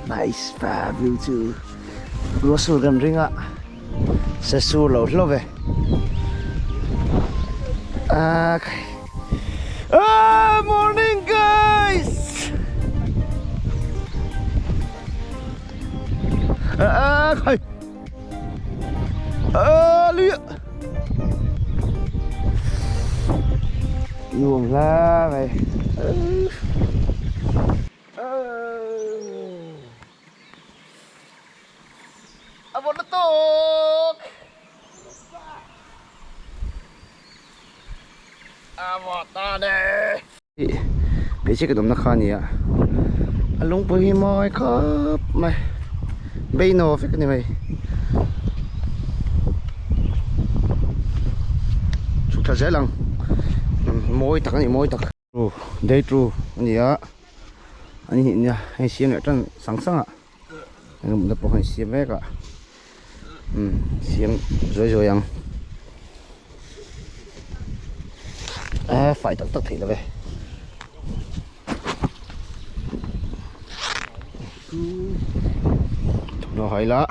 Nice pa view to Russell gam ringa sa sulaw love morning guys liya yuong la mày abot na to abot na de bị chết cái đống nó khan nhỉ anh lúng bơi mỏi khắp mày bây nó phải cái này mày chụp thật dễ lắm môi tắc này môi tắc đây tru anh nhỉ anh nhìn nha hay xiêm lại trong sáng sáng ạ anh muốn tập hành xiêm về cả xiêm rồi anh phải tắc tắc thì là về nó hay lá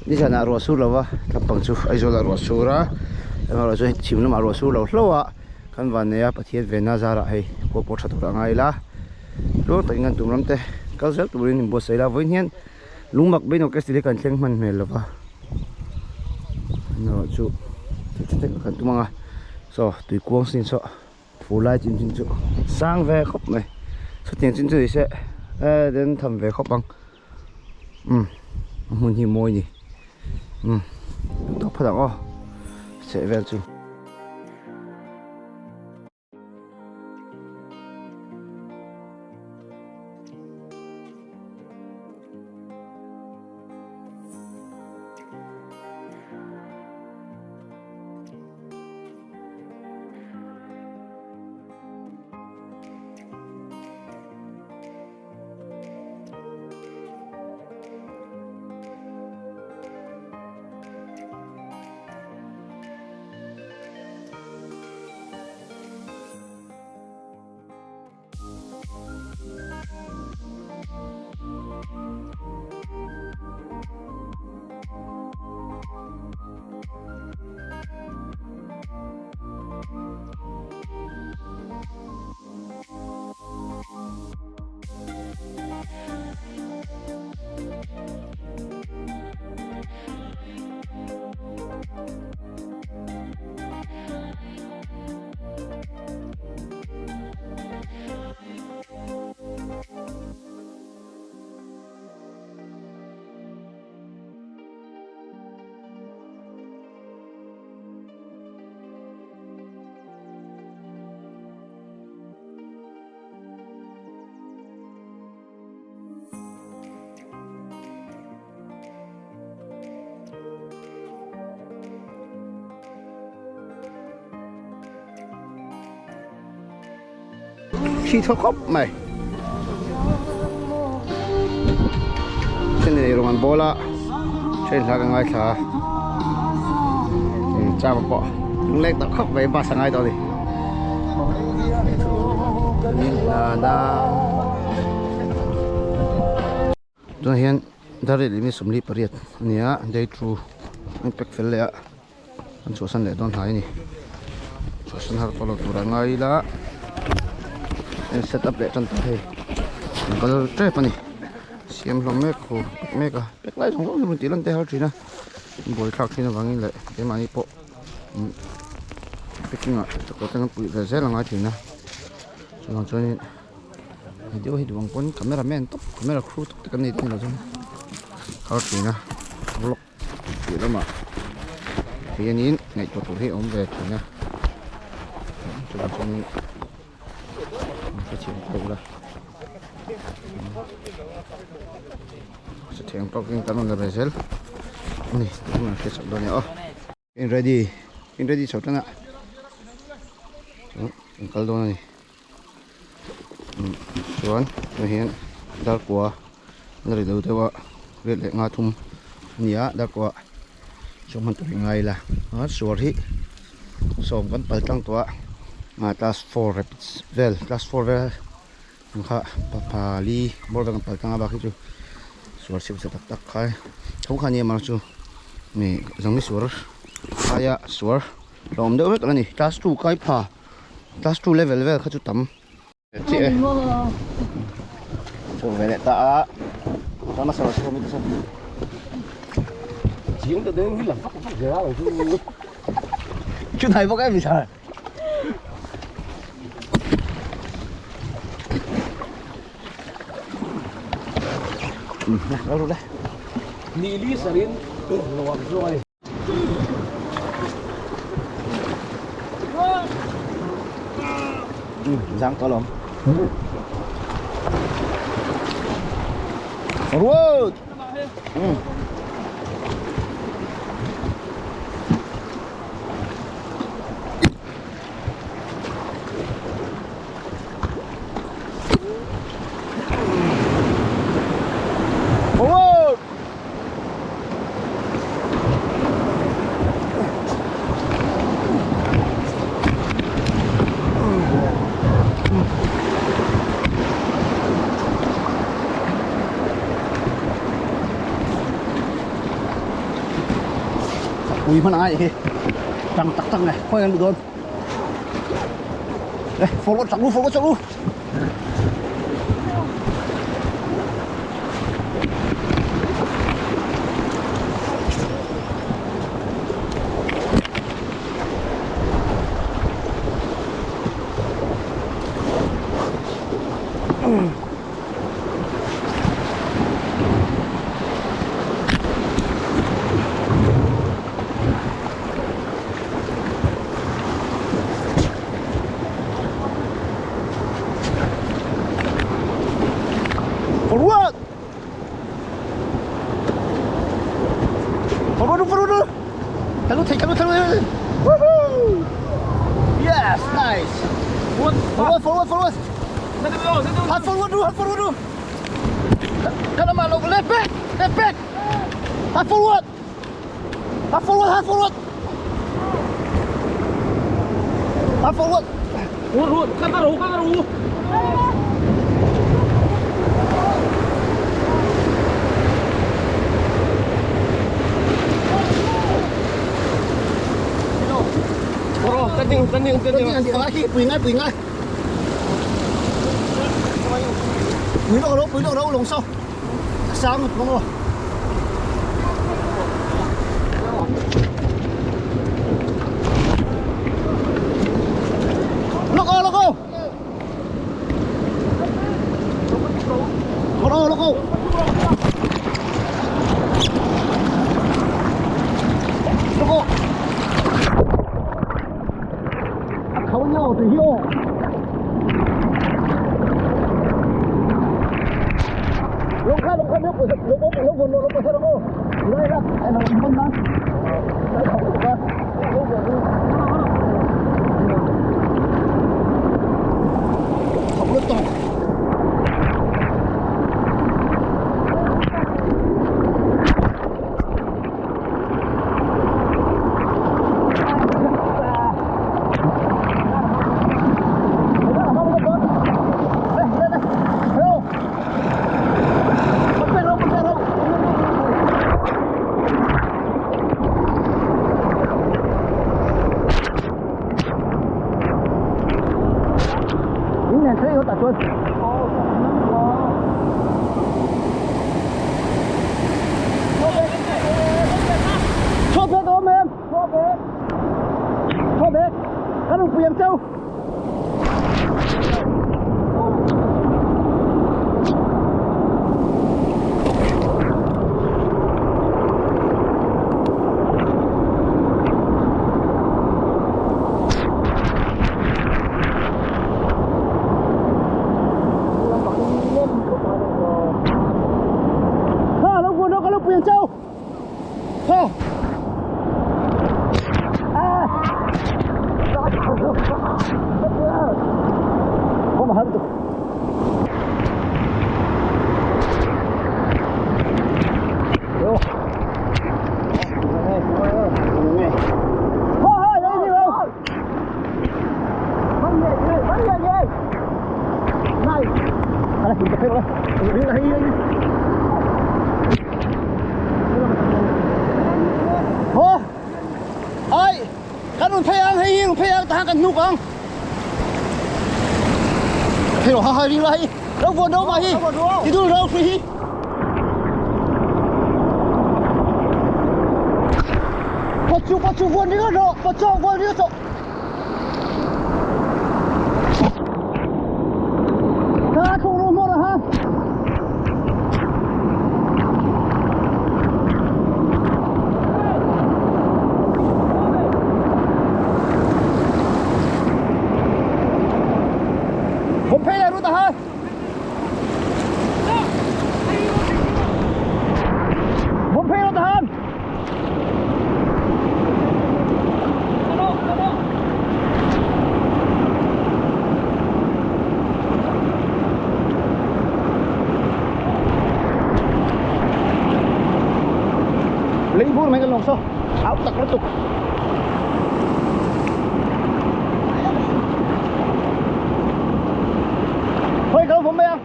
đi ra nào ruột là vợ tập bằng chú ai rồi là ruột ra em rồi chú chịu nó mà ruột lâu lâu ạ căn bản này bắt thiết về na ra lại có bộ sạch thuộc ngay lá lúc tại ngân tụm lắm thế các giấc tụi mình bộ xảy ra với nhiên lúng mặc bên nó cái gì cần tranh mình là vợ nó chú thế cần tụi mình rồi tùy quang xin sợ phủ lại chín chú sang về khóc này số tiền chín chú thì sẽ đến thầm về khóc bằng muốn gì môi gì tóc phát đẳng sẽ về chú khi thao khóc mày trên này rồi ăn bò la trên là cái ngay thà cha bà bọ lúc lên tao khóc về ba sáng ai đó đi đã rồi hiện đã để mình sum li pariat nia day true anh pek fel le anh số san le don hai ni số san har polo tura ngai la setup le tan thei có tre pani xiêm lom me ko me ka pek lai jong lo ti lan te har thina bồi khắc khi nó vắng lại cái mà đi bộ cái kinh ngạc có cái bụi về rất là ngay thì nè cho nên video thì bằng con cameraman top camera crew top cái này thì là trong khắc thì nè vlog thì đó mà thì anh nhìn ngày cho tôi thấy ông về thì nè cho nên sẽ chịu khổ là sẽ thêm có cái tấm là bezel này cũng là cái sọt đó nhở in ready sọt nữa cái câu đó này chuan rồi hiện dar qua nó để đầu tới vợ việc lại ngã thùng nhía dar qua trong mình tụi ngày là nó sủa hít sôm con bật tăng tua mà task 4 rapids vel task 4 vel khá pali bor đang bật tăng ba cái chú sủa xịu sẽ tắc khai không khai nhiều mà chú này giống như sủa aya sủa lồng đỡ cái này task 2 cái pa task 2 level vel khá chú tắm chị ơi sủa về lại ta mà sao không biết sao chỉ có đến cái làm phát giờ rồi chú thầy có cái gì sao đâu đấy đi đi sarin rồi rồi răng to lắm forward ui mà ai vậy tăng tắc tăng này khoai ăn được luôn đây forward chọc luôn forward Talu. Woohoo! Yes, nice. Forward. Hard forward dulu. Kanan malu, left back. Hard forward. Urut, kan taruh. Tanding lagi, puing ngay. Puing đâu lồng sau. Sáng một con rồi. Loco. Loco. Không nhau thì hiểu. Lúc khác nước vốn đây là em là một con không nước to. Thấy có tạt luôn. biển châu Thôi Có mà hết được Vô Thôi đây đi đâu Bắn về Này Đây chúng ta thấy rồi Đứng đây Hô Ơi Các bạn phê ăn hay phê ăn ta cần nụ không Phê rồi hơi đi lại Đâu vườn đâu mà hi Đi đâu đâu hi Bắt chú vườn đi rồi Bắt cho vườn đi rồi Ta không đâu mà haผมเพลย์รู้แต่ฮะผมเพลย์รู้แต่ฮะlính vui mấy cái lồng xô áo tặc nó tục thôi khôngผมไปอ่ะ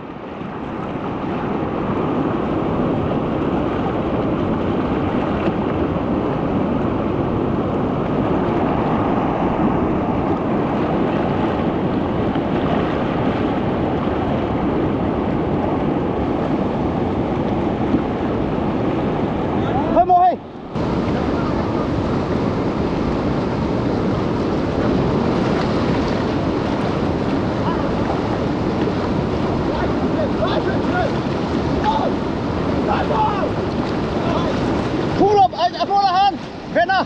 Vena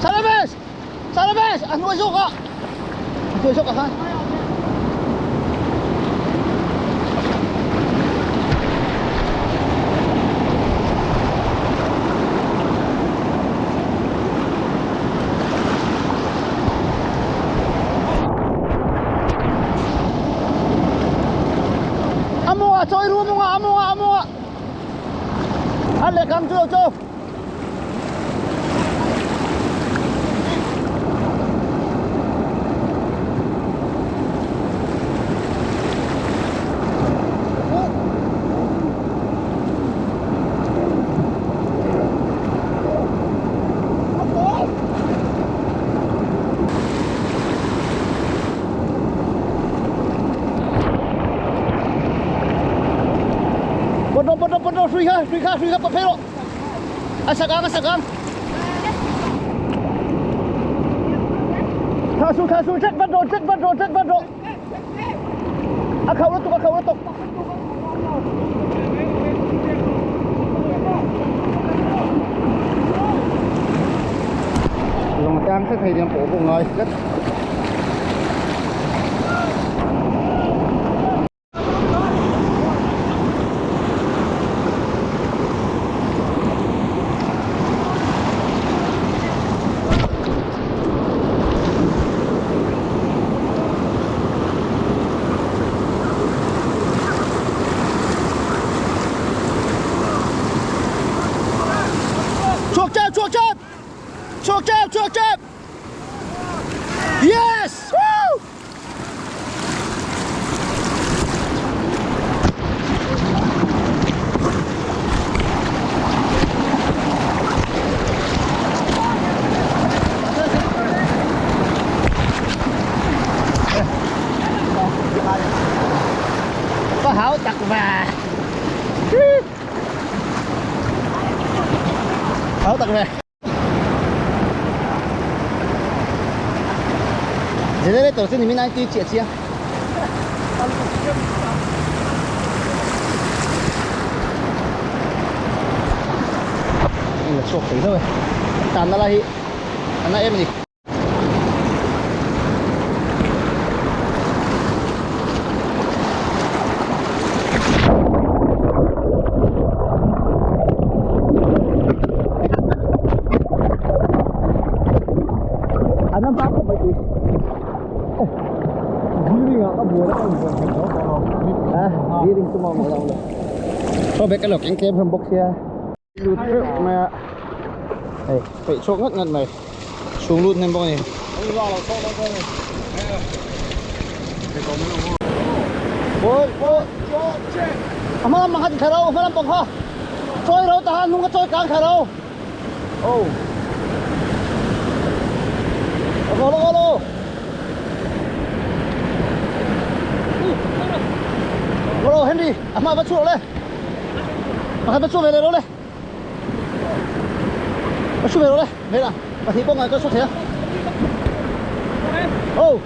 Salabes Ano suka Ano suka ha Amo nga choy ru mo nga amo nga Ale kam cho Bodoh free ka papero Asagang Kasu check bado Akaw na to Lòng trang sẽ thấy điểm phố của người rất Chuộc chậm Yes Woo Có hảo tặc và Hảo tặc về Generator sini mina itu cia-cia. Ini sok thế thôi. Tàn nó lại anh em gì. Thôi bé cái lọc anh kem from box here. Lụt trước mà. Đây, phải chỗ ngất ngất này. Xuống lụt nên bao nhiêu. Ôi, ôi, mà làm khai đâu, mà làm bông ha. Trôi đâu ta, không có trôi căng khai đâu. Oh. Alo. Alo, Henry, mà bắt chuột lên. Mà bắt chuột về đây đâu đây. Bắt chuột về đâu đây. Đây là, mà thấy bông này có xuất thế à? Oh.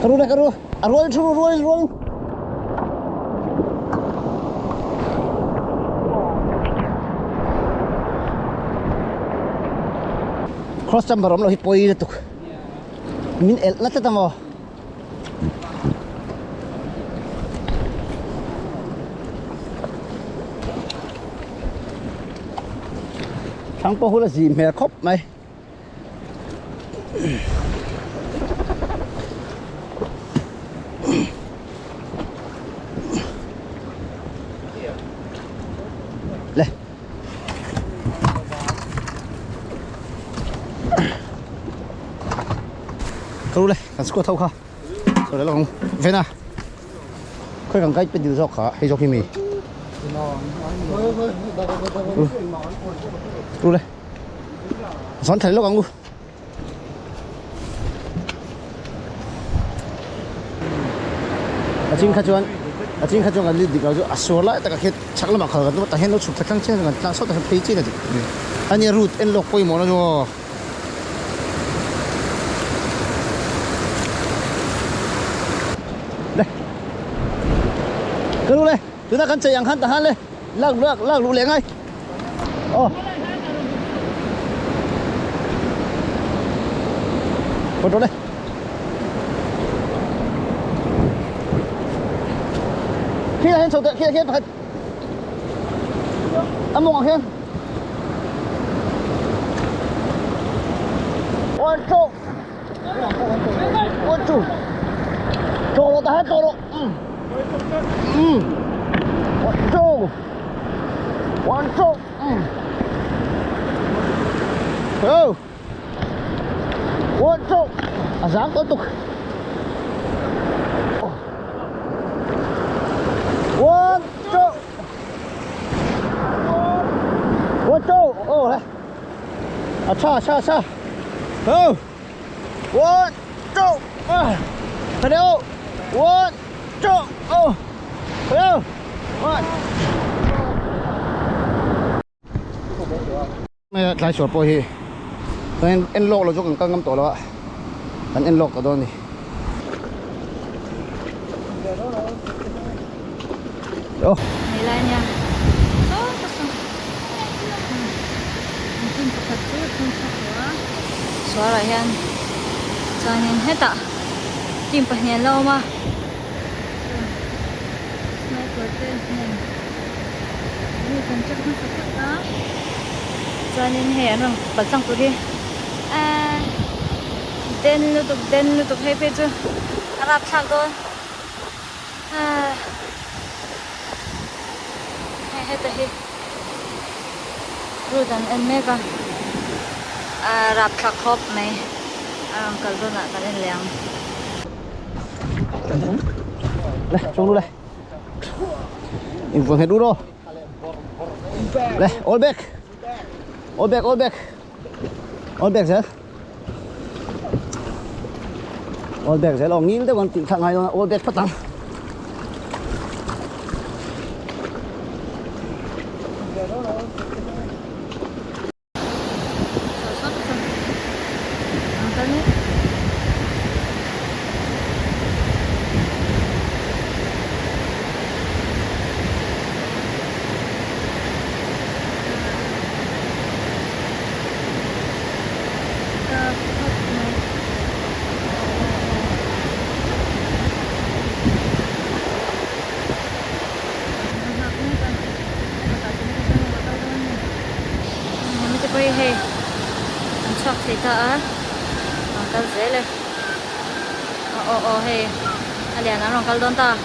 Karu. Roll. Cross jump barom lo hipoi na tuk. Min el na tatamo. Thằng po hula gì mẹ khóc mày. Lê. Câu đây, cần squat thâu không? Rồi đấy là không. Về nào. Khơi càng cách bên dưới dọc hả? Hay dọc mì. Ru đây. Gión thấy lúc không? Chính khá chuan lid dikau ju asur lai taka khet chakla ma khal ga ta hen no chup thang chen ga tlang so ta pei chi na dik ani root en lok poi mo na jo đây cứ đây chúng ta cần chạy yang khan ta han le lak lu le ngay ô con đó đây khi là hen sầu khi phải âm mộng hen one two cho nó ta hết to đó one two oh one two dám tiếp tục one two oh đấy cha oh one two phải đâu one two oh phải đâu one mày lại sửa bồi hi en lok là chỗ càng ngâm tổ là anh en lok ở đâu này oh nilai nha xóa lại hen cho nên hết ạ tìm phải nhà lâu mà mấy tuổi tên này như cần chắc nó phải thật đó cho nên hẹn rồi bật xong tôi đi tên lưu tục hay phê chưa Arab sang thôi hết rồi rồi dan en mega Arab khắc khop này cần luôn ạ cần en leng đây xuống đây in phương hết đủ rồi đây all back sẽ lòng nghĩ tới còn thằng này all back phát tăng truck thì ta nong kal zele hey alian nong kal don ta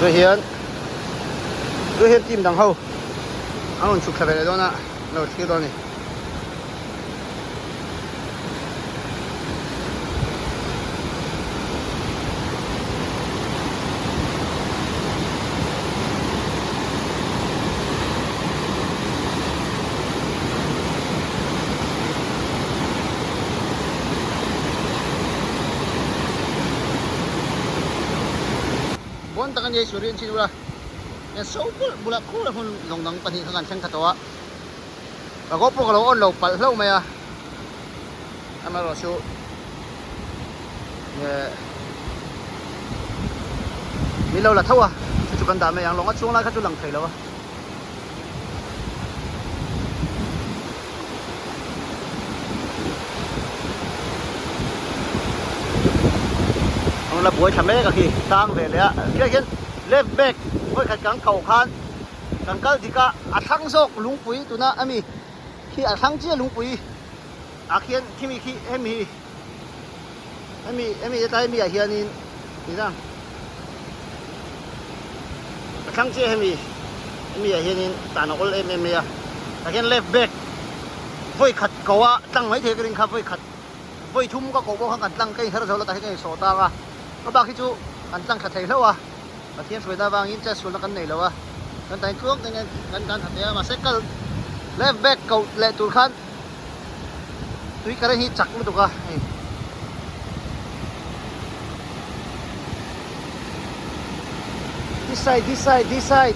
cái gì rồi hiện tìm đằng hậu anh còn chụp về đó nè rồi kia đó này bon takan ye surin chi dula ya so bula ko la hun long nang pani khan chang khatwa ka go pro ka lo on lo pal hlo mai a ama ro su ye mi lo la thawa chu kan da me yang long a chung la kha chu lang thai lo là buổi thăm mấy cái khi tăng về đấy kia kia left back với khách cảng cầu khan cảng cá thì cả thăng sốc lúng quỷ tụi nó ami khi thăng chia lúng quỷ khi mi khi em tại mi hiện in gì đó thăng chia em hiện in tàn ol em khi left back với khách cầu tăng mấy thế cái đình khắp với khách với thum có cầu bao tăng cái hết rồi là tại cái sổ ta nó bao khi chú ăn tăng khát thấy lâu à và thiên suy đa vang in chết xuống là cái này lâu à cái tay thuốc nên cái khát thấy mà sẽ cần left back cầu lệ tụt khăn tuy cái này chặt mới được à this side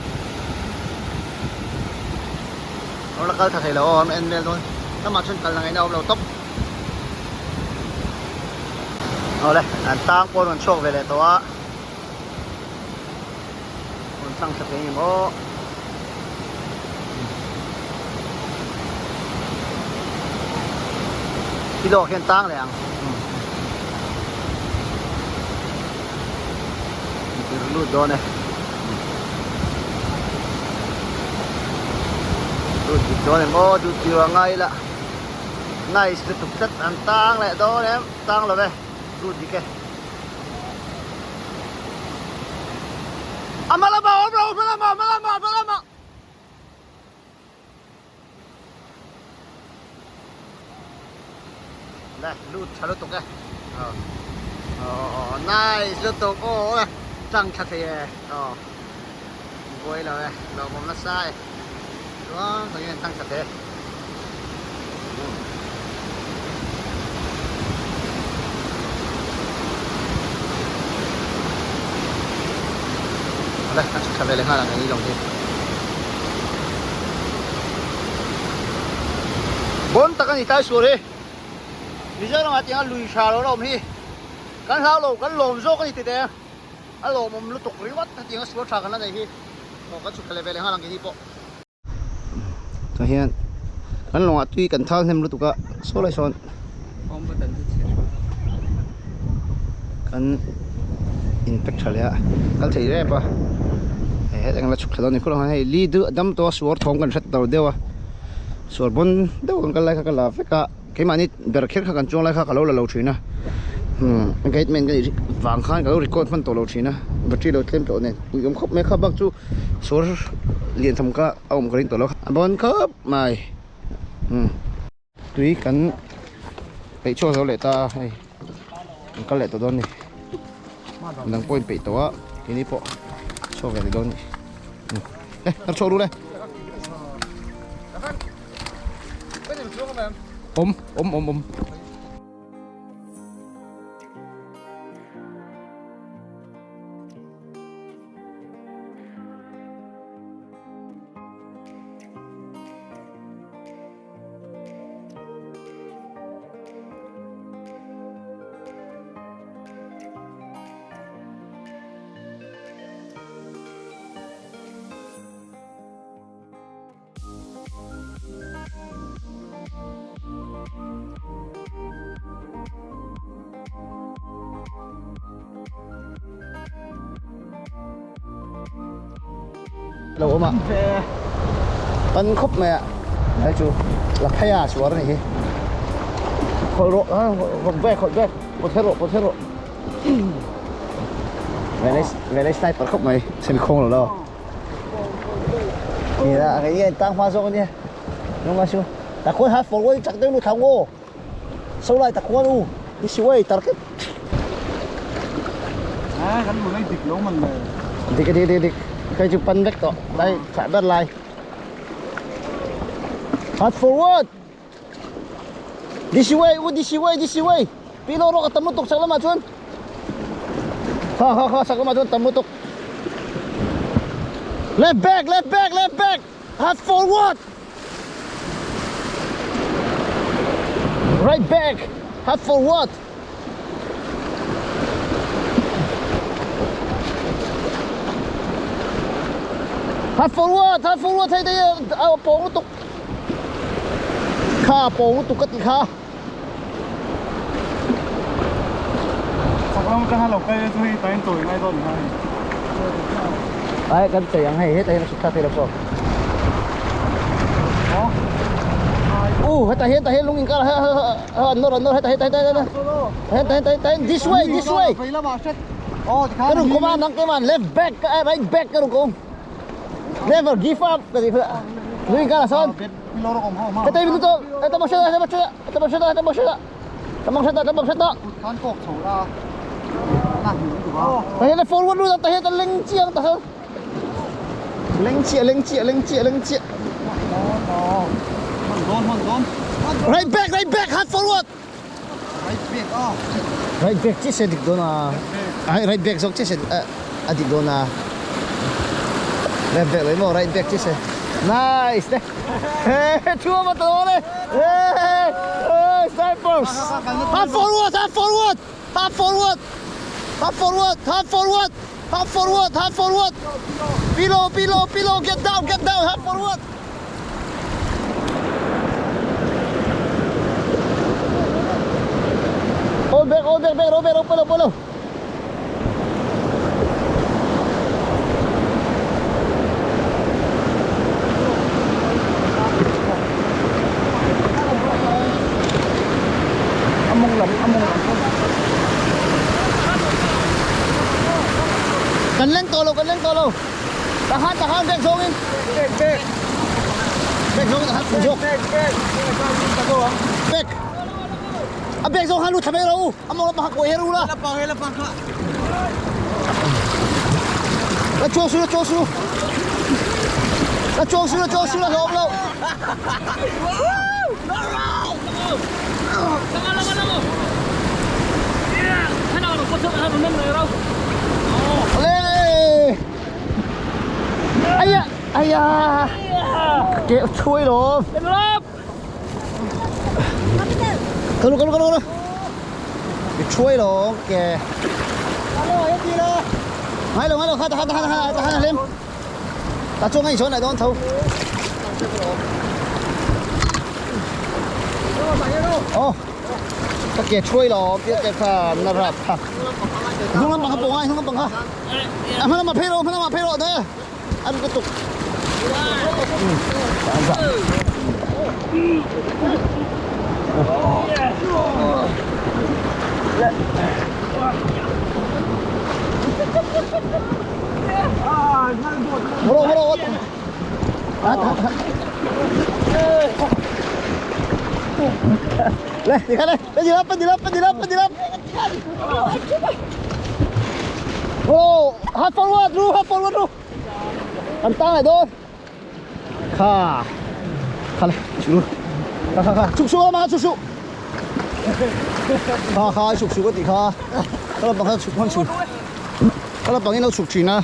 nó là cái thấy lâu em thôi nó mà chân cần là ngày nào lâu tóc đây anh tăng con mình chọc về lại toa mình tăng sập cái gì mà cái đồ hiện tăng liền lút đó này lút đó này mô lút chưa ngay là này sẽ tục chất anh tăng lại đó đấy tăng rồi đây lút đi kìa malama đây lút chả lút tục kìa nice lút tục ô trăng chặt thì quay rồi nó sai đó tự nhiên tăng chặt thế đây chặt về lên hai là cái lồng gì bốn ta cái gì tai xuống đi bây giờ nó mà tiếng lùi xà nó làm gì cái sao lồng cái lồng rô cái gì thế cái lồng mà nó tục riết bắt tiếng xuống xà cái này gì nó cái chụp về lên hai là cái gì bộ cho hiện cái lồng tuy cần thao thêm nó tục cái số lại son kan impact thalia kal thei re pa he engla chuk thalo ni kholo hai li du dam to suar thong kan that taw dewa suar bon deu kan lai kha la feka ke mani ber kher kha kan chong lai kha ka lo la lo thina engagement cái vàng khan ka record man to lo thina battery lo tlem to ne yom khop me kha bak chu suar lian tham ka aum karin to lo bon khop mai tui kan pe cho zo le ta hai cái lệ tụi đón đang point bị tụi cái này po cho về để đón nó cho luôn đây lâu mà bắn khúc mẹ đấy chú là thay à xuống này khôi rộ khôi ve một thế rộ về đây sniper khúc mày xem không là đâu thì là cái gì tăng hoa rồi nhé đúng không chú ta khôi hát phổ quay chắc tiếng nó thằng ô sau lại ta khôi luôn đi siêu ấy target gắn một cái dịch lỗ mình đi cái chụp pan vector đây phải bắt lại hard forward this way pilo ro katamutok sa lama chun ha sa lama chun tamutok left back hard forward right back hard forward hard forward thấy đây bóng nó tục kha bóng nó tục cất kha sọc lông cái hai lộc cây tôi tay tuổi ngay rồi đấy cái chạy hay hết đây nó xuất phát được rồi hết tay lung cả nó hết tay this way cái đường công an cái màn left back right back cái đường công never give up cái gì vậy lung cả là sao cái tay mình tôi tao bắt đó con cột thủ ra làm gì được không tay nó forward luôn tay nó linh chiang ta sao linh chia hòn right back hard forward right back chứ sẽ được đó na right back giống chứ sẽ được đó na left back lấy một right back chứ sẽ nice đấy chua mà tổ đấy snipers hard forward below get down hard forward hold back Robert among lắm cần lên to lâu tahan back zone in back zone back zone halu thamai ro among la pa ko heru la la cho su la hom lo ai da kéo chui rồi cái cái chui rồi kìa hai lồng hai lên ta cho ngay chỗ này đón thâu cái kìa chui rồi cái pha nó rạp pha không làm bằng hấp bông ai không làm bằng hả anh làm mà phê rồi đấy ăn cái tục Bro. Đây, đi khai đây. Đi lắm. Bro, hard forward ru. Ăn tăng này thôi. Kha này, chú. Kha. Chụp mà. Kha, chụp cái gì kha. Đó là bằng chụp con chụp. Đó là bằng nó chụp chỉ na.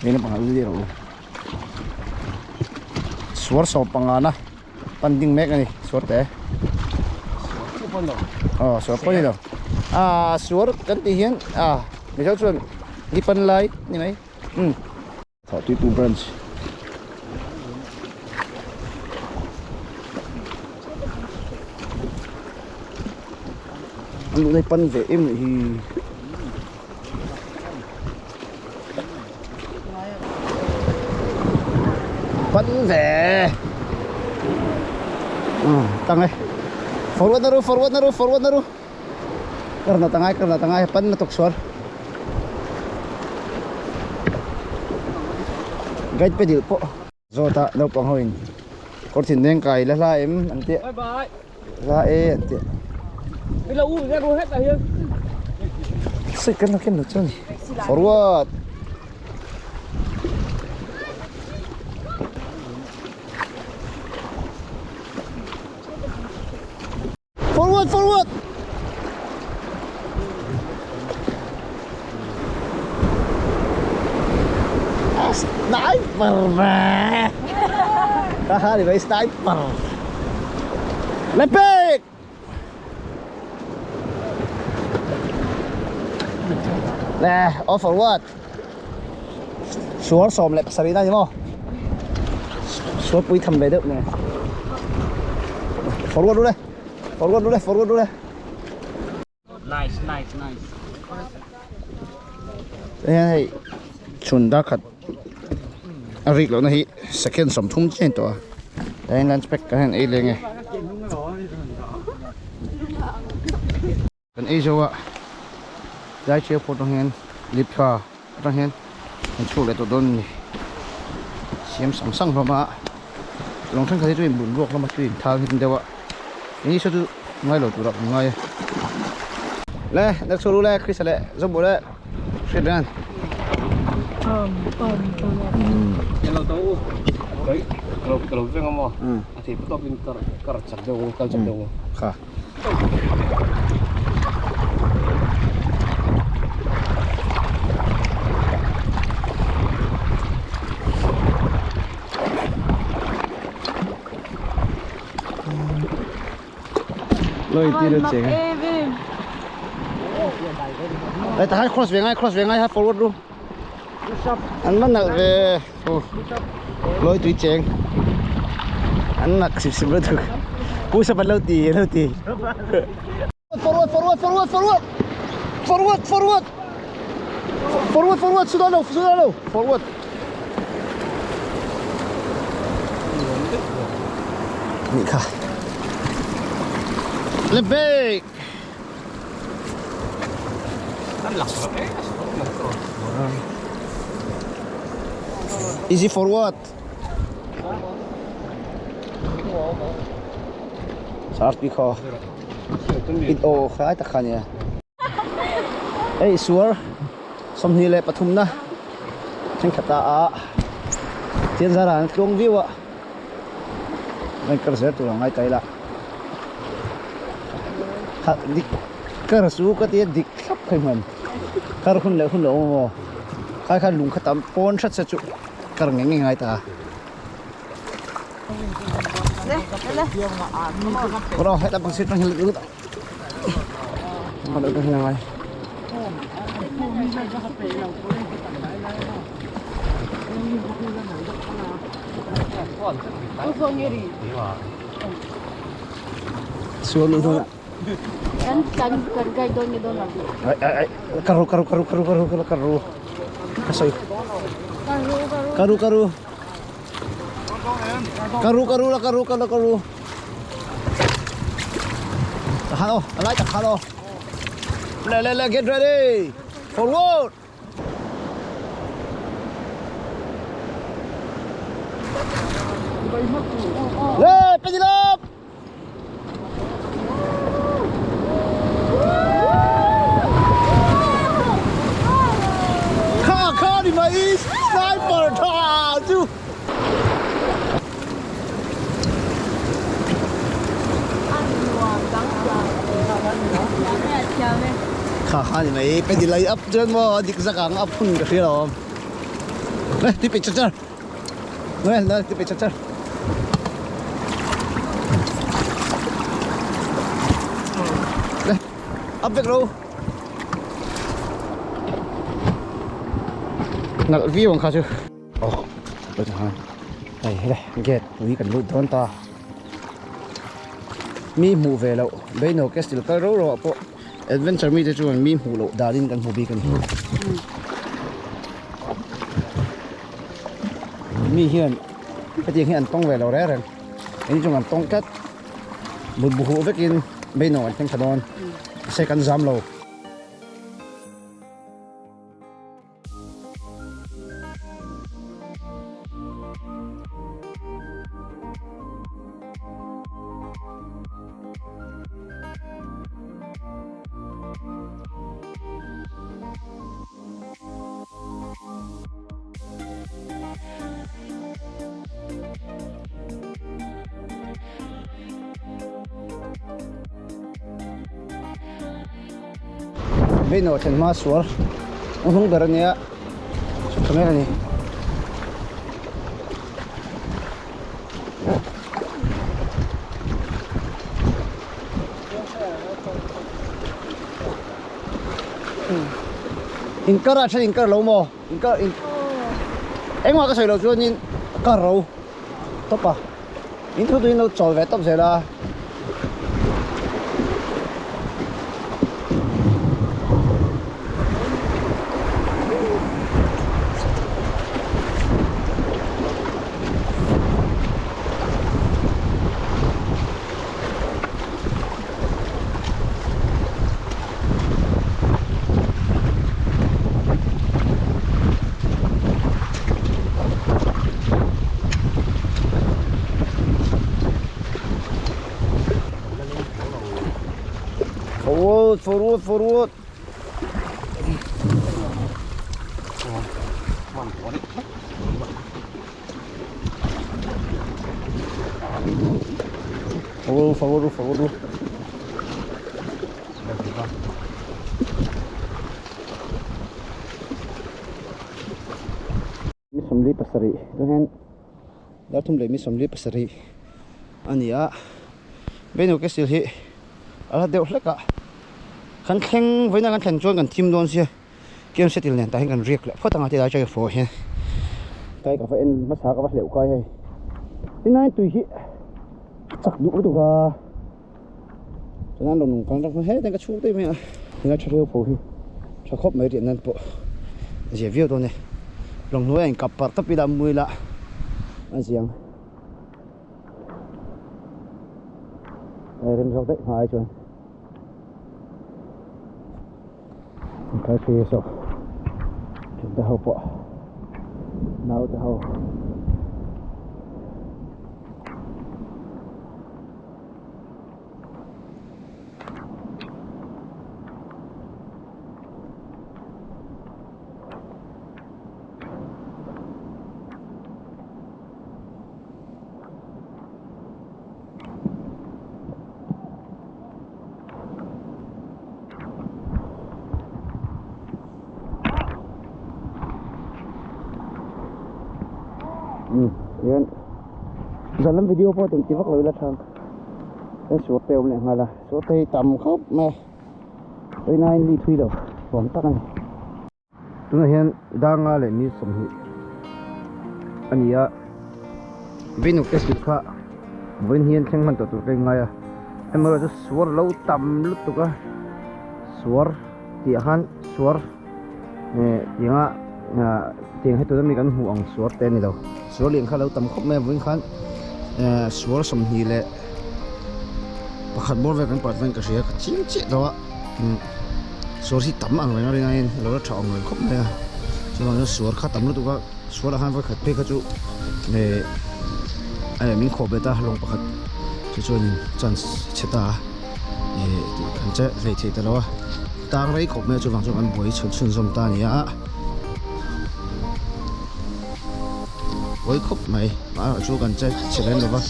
Đây là bằng cái gì rồi. Suar so pangana. Panding mek này, suar te. Suar pon đâu. Suar kan ti hian. Bây giờ chuẩn đi pan lại như mấy. Thọ tu branch. anh lúc này phân về em thì phân về tăng đây forward na ru karena tangay pan na tuksor guide pe dil po zota no panghoin kortin neng kai la em anti bye bye la e anti đi lâu ra cô hết rồi hiên sai kan no chon forward forward sniper mà haha di sniper lepek nè off forward xuống xòm lại Sarina chứ không xuống quý thầm về được nè forward luôn đây nice đây này chuẩn đã khát Arik lo na hi second som thum chen to đây lunch pack cái hàng ấy lên nghe kan ấy jo à giải chơi photo hen lip ka trong hen mình chụp lại tổ đôn xem sắm sang rồi mà lòng thân thấy tụi mình buồn ruột lắm mà tụi mình thao hiện đâu ạ ini sao tụi ngay lột tụi đọc ngay lẽ đặc số lẽ Chris lẽ giúp bố lẽ Chris đan kalau tahu baik kalau saya ngomong asih betul pintar kerja dong kerja dong kha lôi tí được chén đây ta hai cross về ngay hai forward luôn anh bắt nặng về lôi túi chén anh nặng xịt nữa được cú sẽ bắt lâu tì forward sudah đâu forwardนี่ค่ะlebih easy forward Sars biko it o khai ta khania ei sur somni le pathum na theng khata a tian zara tlong view a ngai kar se tu ngai kai la ha dik kar su ka ti dik khap khai man kar hun lo mo khai lung khatam pon that se chu kar ngai ta Bro, hết bằng xịt bằng lực đó. Còn được cái này. Xuống luôn thôi. Kan gai don ni don lagi. Ai karu. Kasih. Karu. Karu. Hello, I like the hello. Let's get ready. Forward. Let's pick it up. Car in my east. Sniper. Dude. Khá thì mấy cái gì lấy ấp trên mà đi ra cảng ấp phun cái kia rồi đây tiếp bị chặt đây tiếp bị chặt đây ấp việc đâu ngặt view khá chưa bây giờ đây gate quý cần lụt thon ta mi mù về lậu bây giờ cái still cái rô rồi bộ adventure mi te chuan mi hmu lo dalin kan hmu bi kan mi hian cái tiếng hian tong ve lo re ren ani chung an tong kat bud bu hu vekin be no an theng thadon second jam lo be no chen ma suar hung dar nia kamera ni inkar a chen inkar lo mo inkar in engwa ka soi lo chuan in kar ro topa in thu tuin lo chol ve top zela forward forward mi somli pasari dengan datum le mi somli pasari ania beno ke sil hi ala deuh hleka kan kheng voina kan thlen chuan kan thim don sia kem setil nen ta hin kan riek le photanga ti da chai fo hian kai ka fa en ma sa ka va leu kai hei tinai tui hi chak du du ka chanan lo nung kan ra he ten ka chu te me tinga threu fo hi tha khop mai ri nan po je view do ne long noi en kap par ta pi da mui la an siang ai rem sok te hai chuan cái phía sau chúng ta hậu bỏ nào ta hậu yan dalam video po tung tivak lo la thang cái số tèo này là số tây tầm khóc mẹ tới nay đi thui đâu còn tắc này chúng ta hiện đang là mi sum hi anh ya vinu cái sự khác vẫn hiện thằng mình tụt cái ngay à em mới just swar lâu tầm lúc tụi cái swar tiahan swar nè tiếng hết tụi mình cần huang swar tên này đâu swar liền khá lâu tầm khóc mẹ vẫn khán swar sum hi lệ pakhat bor ve kan patwan ka ria ching chi dawa swar si tam ang lenga ringa in lo ra thong le khop me chuan swar kha tam lu tu ka swar han va khat pe ka chu ne ai min kho beta long pakhat chu chuan chance cheta kan che ve the ta lo tang rei khop me chu wang chu an boi chun chun som ta ni a boi khop mai ma chu kan che chelen lo ba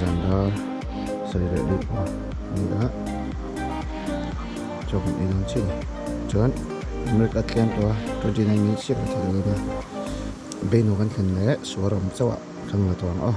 zanda sai re đi qua ni đã cho mình đi chơi chọn mình cắt kem to cho đi này mình xếp vào đây bên nó vẫn còn lẽ số rồng sao ạ không là toàn